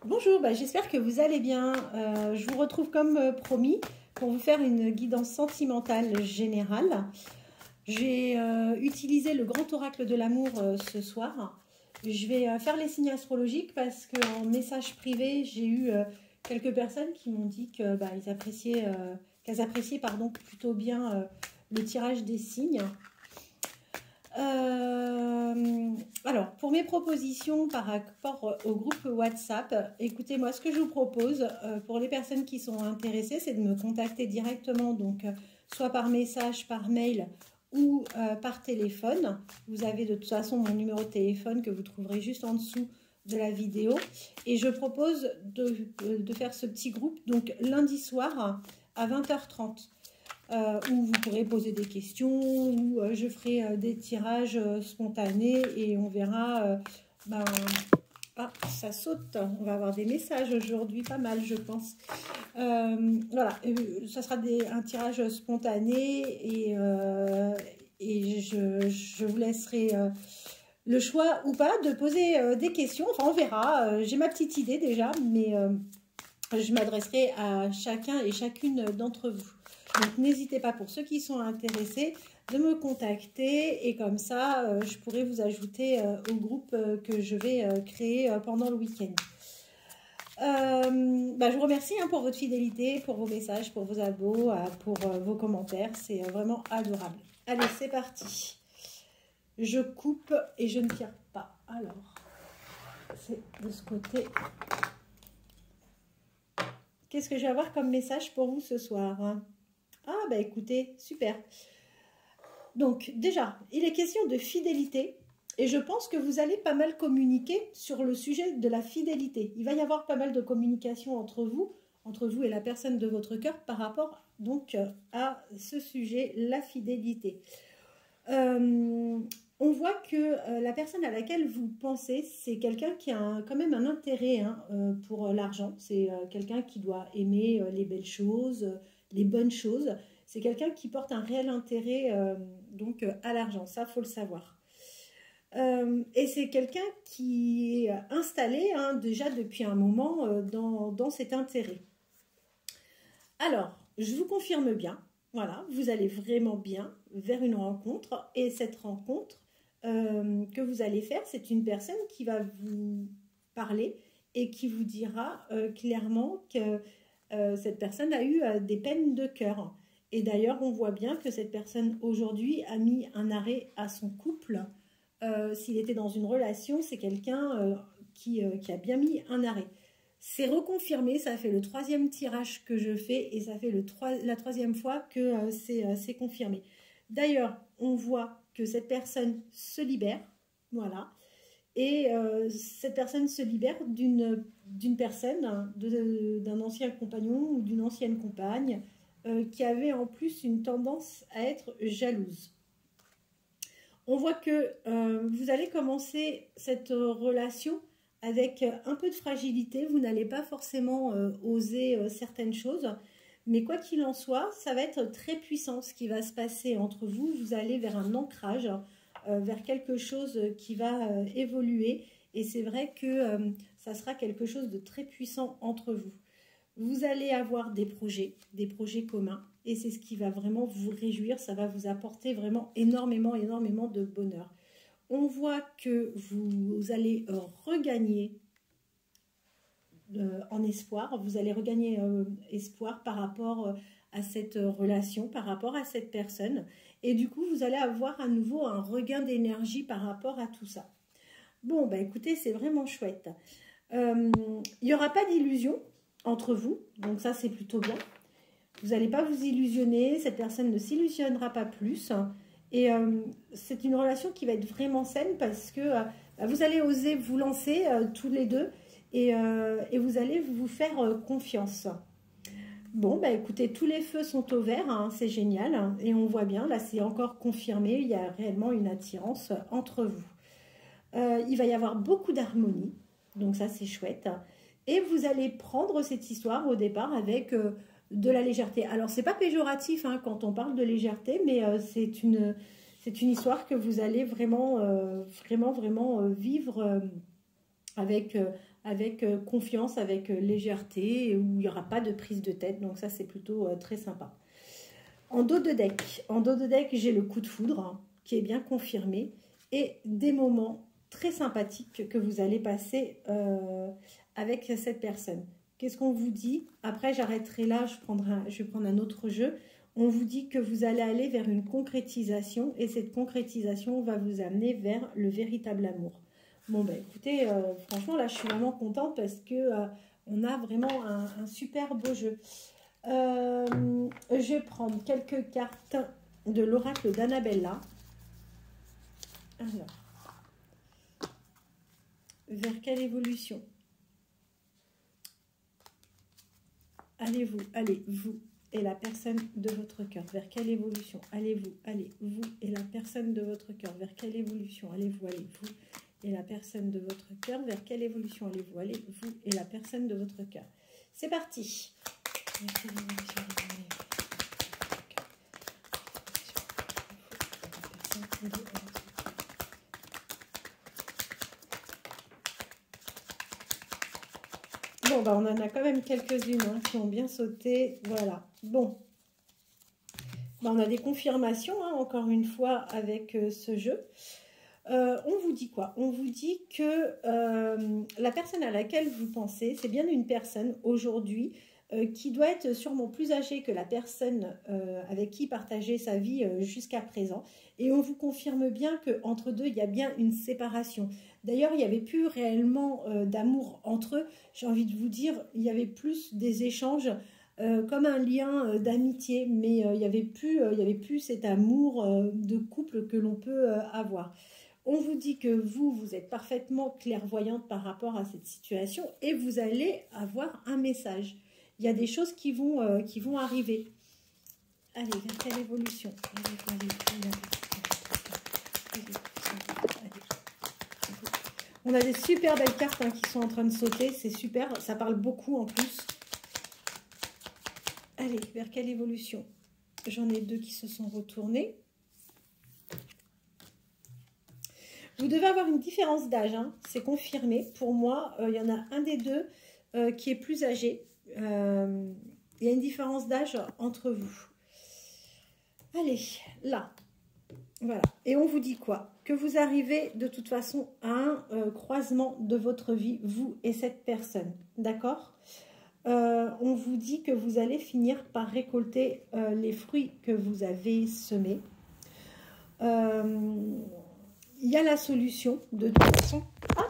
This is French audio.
Bonjour, j'espère que vous allez bien. Je vous retrouve comme promis pour vous faire une guidance sentimentale générale. J'ai utilisé le grand oracle de l'amour ce soir. Je vais faire les signes astrologiques parce qu'en message privé, j'ai eu quelques personnes qui m'ont dit que qu'elles appréciaient plutôt bien le tirage des signes. Alors, pour mes propositions par rapport au groupe WhatsApp, écoutez-moi, ce que je vous propose pour les personnes qui sont intéressées, c'est de me contacter directement, donc soit par message, par mail ou par téléphone. Vous avez de toute façon mon numéro de téléphone que vous trouverez juste en dessous de la vidéo. Et je propose de faire ce petit groupe, donc lundi soir à 20h30. Où vous pourrez poser des questions, où je ferai des tirages spontanés et on verra. Ah, ça saute, on va avoir des messages aujourd'hui, pas mal je pense. Voilà, ça sera un tirage spontané et je vous laisserai le choix ou pas de poser des questions. Enfin, on verra, j'ai ma petite idée déjà, mais je m'adresserai à chacun et chacune d'entre vous. Donc, n'hésitez pas, pour ceux qui sont intéressés, de me contacter et comme ça, je pourrai vous ajouter au groupe que je vais créer pendant le week-end. Je vous remercie pour votre fidélité, pour vos messages, pour vos abos, pour vos commentaires. C'est vraiment adorable. Allez, c'est parti. Je coupe et je ne tire pas. Alors, c'est de ce côté. Qu'est-ce que je vais avoir comme message pour vous ce soir ? Ah, écoutez, super. Donc, déjà, il est question de fidélité et je pense que vous allez pas mal communiquer sur le sujet de la fidélité. Il va y avoir pas mal de communication entre vous et la personne de votre cœur par rapport donc à ce sujet, la fidélité. On voit que la personne à laquelle vous pensez, c'est quelqu'un qui a quand même un intérêt pour l'argent. C'est quelqu'un qui doit aimer les belles choses, les bonnes choses. C'est quelqu'un qui porte un réel intérêt à l'argent. Ça, il faut le savoir. Et c'est quelqu'un qui est installé déjà depuis un moment dans cet intérêt. Alors, je vous confirme bien, voilà, vous allez vraiment bien vers une rencontre. Et cette rencontre que vous allez faire, c'est une personne qui va vous parler et qui vous dira clairement que cette personne a eu des peines de cœur. Et d'ailleurs, on voit bien que cette personne aujourd'hui a mis un arrêt à son couple. S'il était dans une relation, c'est quelqu'un qui a bien mis un arrêt. C'est reconfirmé, ça fait le 3e tirage que je fais et ça fait la 3e fois que c'est confirmé. D'ailleurs, on voit que cette personne se libère, voilà. Et cette personne se libère d'une personne, d'un ancien compagnon ou d'une ancienne compagne qui avait en plus une tendance à être jalouse. On voit que vous allez commencer cette relation avec un peu de fragilité. Vous n'allez pas forcément oser certaines choses. Mais quoi qu'il en soit, ça va être très puissant ce qui va se passer entre vous. Vous allez vers un ancrage, vers quelque chose qui va évoluer. Et c'est vrai que ça sera quelque chose de très puissant entre vous. Vous allez avoir des projets communs. Et c'est ce qui va vraiment vous réjouir. Ça va vous apporter vraiment énormément de bonheur. On voit que vous allez regagner en espoir. Vous allez regagner espoir par rapport à cette relation, par rapport à cette personne. Et du coup, vous allez avoir à nouveau un regain d'énergie par rapport à tout ça. Bon, écoutez, c'est vraiment chouette. Il n'y aura pas d'illusion entre vous. Donc ça, c'est plutôt bien. Vous n'allez pas vous illusionner. Cette personne ne s'illusionnera pas plus. Et c'est une relation qui va être vraiment saine parce que vous allez oser vous lancer tous les deux et vous allez vous faire confiance. Bon, écoutez, tous les feux sont au vert, c'est génial. Et on voit bien, là c'est encore confirmé, il y a réellement une attirance entre vous. Il va y avoir beaucoup d'harmonie, donc ça c'est chouette. Et vous allez prendre cette histoire au départ avec de la légèreté. Alors, c'est pas péjoratif quand on parle de légèreté, mais c'est une histoire que vous allez vraiment vivre avec avec confiance, avec légèreté, où il n'y aura pas de prise de tête. Donc ça, c'est plutôt très sympa. En dos de deck, j'ai le coup de foudre hein, qui est bien confirmé et des moments très sympathiques que vous allez passer avec cette personne. Qu'est-ce qu'on vous dit? Après, j'arrêterai là, je vais prendre un autre jeu. On vous dit que vous allez aller vers une concrétisation et cette concrétisation va vous amener vers le véritable amour. Bon, ben écoutez, franchement, là, je suis vraiment contente parce que on a vraiment un super beau jeu. Je vais prendre quelques cartes de l'oracle d'Annabella. Alors, vers quelle évolution allez-vous, allez-vous et la personne de votre cœur, vers quelle évolution allez-vous, allez-vous et la personne de votre cœur, vers quelle évolution allez-vous, allez-vous et la personne de votre cœur, vers quelle évolution allez-vous, allez-vous et la personne de votre cœur. C'est parti. Bon, bah, on en a quand même quelques-unes hein, qui ont bien sauté. Voilà. Bon. Bah, on a des confirmations, hein, encore une fois, avec ce jeu. On vous dit quoi? On vous dit que la personne à laquelle vous pensez, c'est bien une personne aujourd'hui qui doit être sûrement plus âgée que la personne avec qui partageait sa vie jusqu'à présent. Et on vous confirme bien qu'entre deux, il y a bien une séparation. D'ailleurs, il n'y avait plus réellement d'amour entre eux. J'ai envie de vous dire, il y avait plus des échanges comme un lien d'amitié, mais il n'y avait plus cet amour de couple que l'on peut avoir. On vous dit que vous êtes parfaitement clairvoyante par rapport à cette situation et vous allez avoir un message. Il y a des choses qui vont arriver. Allez, vers quelle évolution? On a des super belles cartes hein, qui sont en train de sauter. C'est super, ça parle beaucoup en plus. Allez, vers quelle évolution? J'en ai deux qui se sont retournés. Vous devez avoir une différence d'âge, hein, c'est confirmé. Pour moi, il y en a un des deux qui est plus âgé. Il y a une différence d'âge entre vous. Allez, là. Voilà. Et on vous dit quoi? Que vous arrivez de toute façon à un croisement de votre vie, vous et cette personne. D'accord? On vous dit que vous allez finir par récolter les fruits que vous avez semés. Il y a la solution de toute façon. Ah,